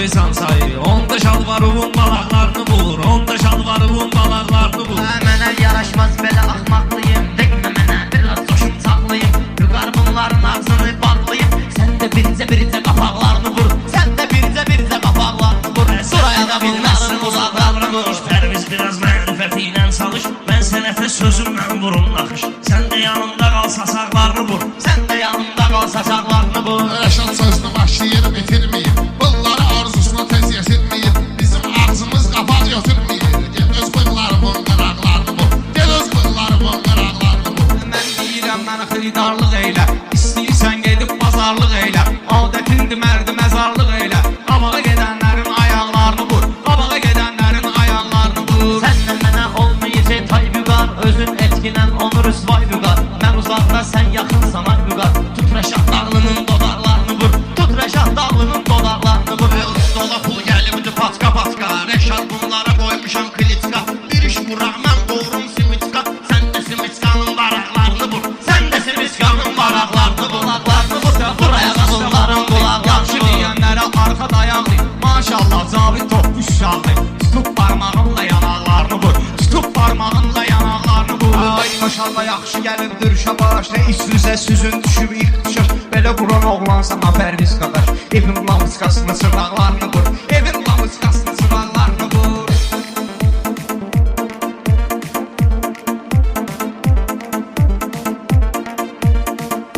duysan sayı. Onda şalvarımın balaqlarını vur, onda şalvarımın balaqlarını vur. Mənə yaraşmaz belə axmaqlıyım. Deyimə mənə biraz coşum saxlayım. Vüqar bunların ağzını bağlayım. Sən də biricə qapaqlarını vur. Sən də biricə qapaqlarını vur. Suraya da bunların uzaqlarını vur. Pərviz biraz mənfəti ilə çalış. Mən sənətə sözümlə vurun naxış. Sən də yanımda qal sasaqlarını vur. Sən də yanımda qal sasaqlarını vur. Rəşad sözünü başlayır bitirməyib. Bunları arzusuna tez yetirməyib. Bizim ağzımız qapaq götürməyir. Gel öz bığlarımın qıraqlarını vur. Gel öz bığlarımın qıraqlarını vur. Mən deyirəm mənə xiridarlıq eylə. İstəyirsən gedib bazarlıq eylə. Adətindir mərdi məzarlıq eylə. Qabağa gedənlərin ayaqlarını vur. Qabağa gedənlərin ayaqlarını vur. Səndən mənə olmayacaq tay vüqar. Özün etkinən onu rüsvay vüqar. Mən uzaqda sən yaxınsan ay vüqar. Tut Rəşad dağlının dodaqlarını vur. Tut Rəşad dağlının dodaqlarını vur. Dola pul gəlimdi patka. Rəşad bunlara qoymuşam klitska. Bir iş vuraq mən qovurum simitka. Sən də simitkanın baraqlarını vur. Sən də simiskanın baraqlarını bulaqlarını vur. Buraya da bunların qulaqlarını Yaxşı deyənlərə arxa dayaqlayım. Maşallah Cavid topmuş uşaqdır. Tutub parmağınla yanaqlarını vur. Tutub parmağınla yanaqlarını vur. Ay maşallah yaxşı gəlibdir şabaş. Nə üstünüzə süzün düşüb ilk düşür. Belə quran oğlansan ha Pərviz qardaş. Evin lamıskasını çıraqlarını vur.